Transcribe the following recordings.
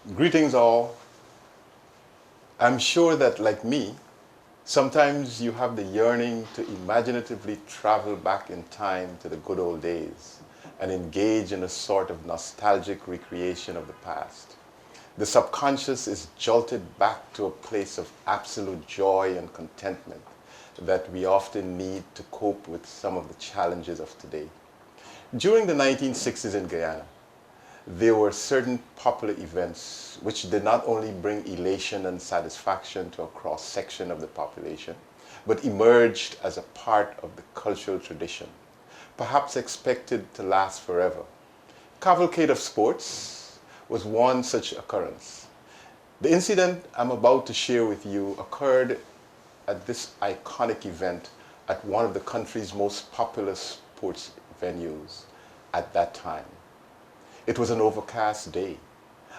Greetings all. I'm sure that like me, sometimes you have the yearning to imaginatively travel back in time to the good old days and engage in a sort of nostalgic recreation of the past. The subconscious is jolted back to a place of absolute joy and contentment that we often need to cope with some of the challenges of today. During the 1960s in Guyana, there were certain popular events which did not only bring elation and satisfaction to a cross-section of the population, but emerged as a part of the cultural tradition, perhaps expected to last forever. Cavalcade of Sports was one such occurrence. The incident I'm about to share with you occurred at this iconic event at one of the country's most popular sports venues at that time. It was an overcast day,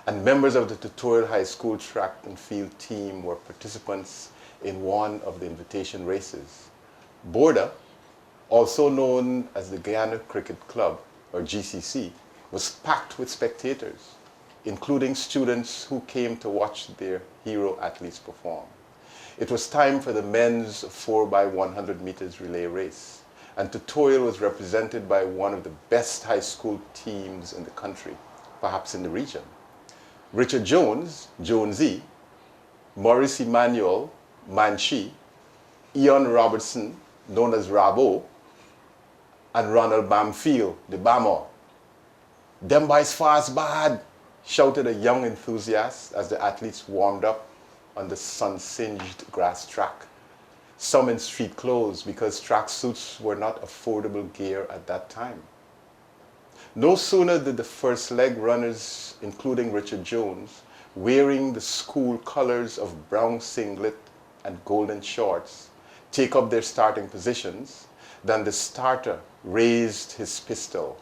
and members of the Tutorial High School track and field team were participants in one of the invitation races. Border, also known as the Guyana Cricket Club, or GCC, was packed with spectators, including students who came to watch their hero athletes perform. It was time for the men's 4x100 meters relay race, and Tutorial was represented by one of the best high school teams in the country, perhaps in the region. Richard Jones, Jonesy, Maurice Emmanuel, Manchi, Ian Robertson, known as Rabo, and Ronald Bamfield, the Bamo. "Them boys fast bad," shouted a young enthusiast as the athletes warmed up on the sun-singed grass track. Some in street clothes because track suits were not affordable gear at that time. No sooner did the first leg runners, including Richard Jones, wearing the school colors of brown singlet and golden shorts, take up their starting positions, than the starter raised his pistol.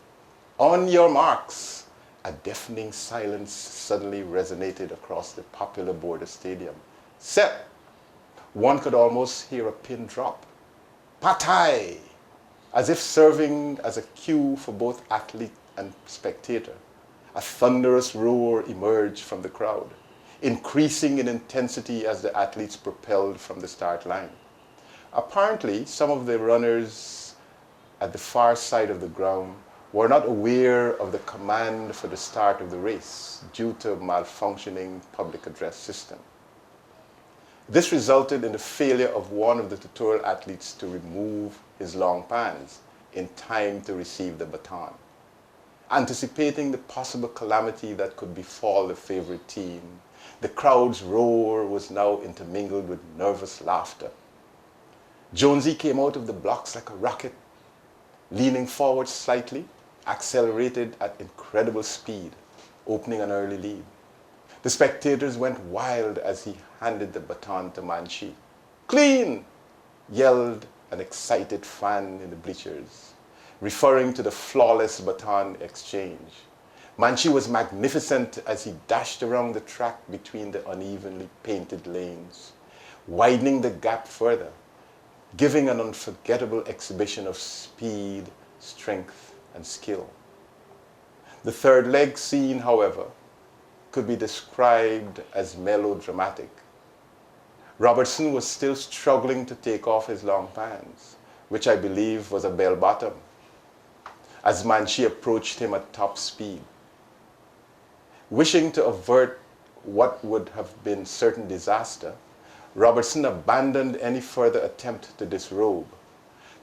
"On your marks!" A deafening silence suddenly resonated across the popular Border Stadium. "Set!" One could almost hear a pin drop. "Patai!" As if serving as a cue for both athlete and spectator. A thunderous roar emerged from the crowd, increasing in intensity as the athletes propelled from the start line. Apparently, some of the runners at the far side of the ground were not aware of the command for the start of the race due to a malfunctioning public address system. This resulted in the failure of one of the tutorial athletes to remove his long pants in time to receive the baton. Anticipating the possible calamity that could befall the favorite team, the crowd's roar was now intermingled with nervous laughter. Jonesy came out of the blocks like a rocket, leaning forward slightly, accelerated at incredible speed, opening an early lead. The spectators went wild as he handed the baton to Manchi. "Clean!" yelled an excited fan in the bleachers, referring to the flawless baton exchange. Manchi was magnificent as he dashed around the track between the unevenly painted lanes, widening the gap further, giving an unforgettable exhibition of speed, strength, and skill. The third leg scene, however, could be described as melodramatic. Robertson was still struggling to take off his long pants, which I believe was a bell bottom, as Manchi approached him at top speed. Wishing to avert what would have been certain disaster, Robertson abandoned any further attempt to disrobe,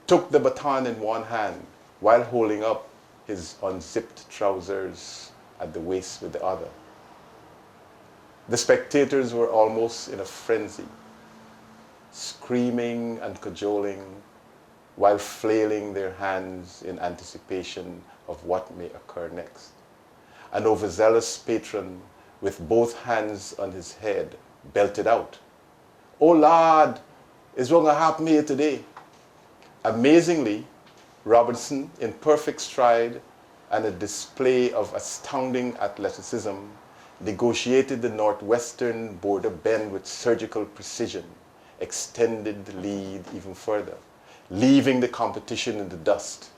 took the baton in one hand while holding up his unzipped trousers at the waist with the other. The spectators were almost in a frenzy, screaming and cajoling while flailing their hands in anticipation of what may occur next. An overzealous patron with both hands on his head belted out, "Oh Lord, is what gonna happen here today?" Amazingly, Robertson, in perfect stride and a display of astounding athleticism, negotiated the northwestern border bend with surgical precision, extended the lead even further, leaving the competition in the dust.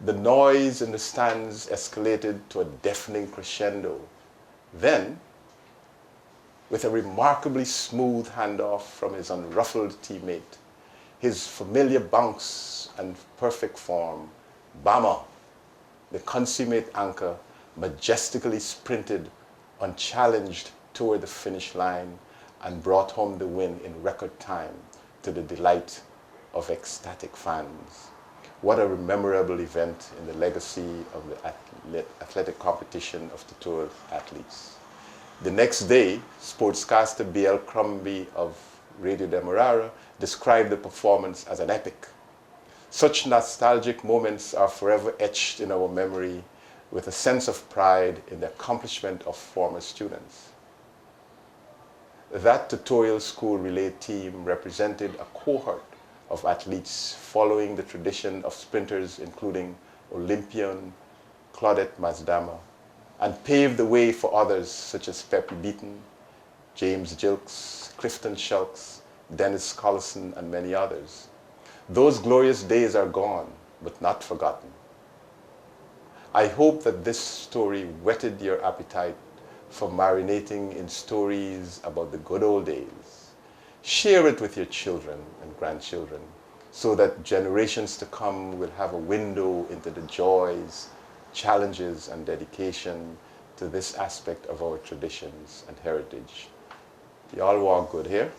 The noise in the stands escalated to a deafening crescendo Then, with a remarkably smooth handoff from his unruffled teammate, his familiar bounce and perfect form, Bama, the consummate anchor, majestically sprinted unchallenged toward the finish line and brought home the win in record time to the delight of ecstatic fans. What a memorable event in the legacy of the athletic competition of the Tour athletes. The next day, sportscaster B.L. Crombie of Radio Demerara described the performance as an epic. Such nostalgic moments are forever etched in our memory with a sense of pride in the accomplishment of former students. That tutorial school relay team represented a cohort of athletes following the tradition of sprinters including Olympian Claudette Mazdama, and paved the way for others such as Pepe Beaton, James Gilkes, Clifton Shulks, Dennis Collison, and many others. Those glorious days are gone, but not forgotten. I hope that this story whetted your appetite for marinating in stories about the good old days. Share it with your children and grandchildren so that generations to come will have a window into the joys, challenges, and dedication to this aspect of our traditions and heritage. Y'all walk good here.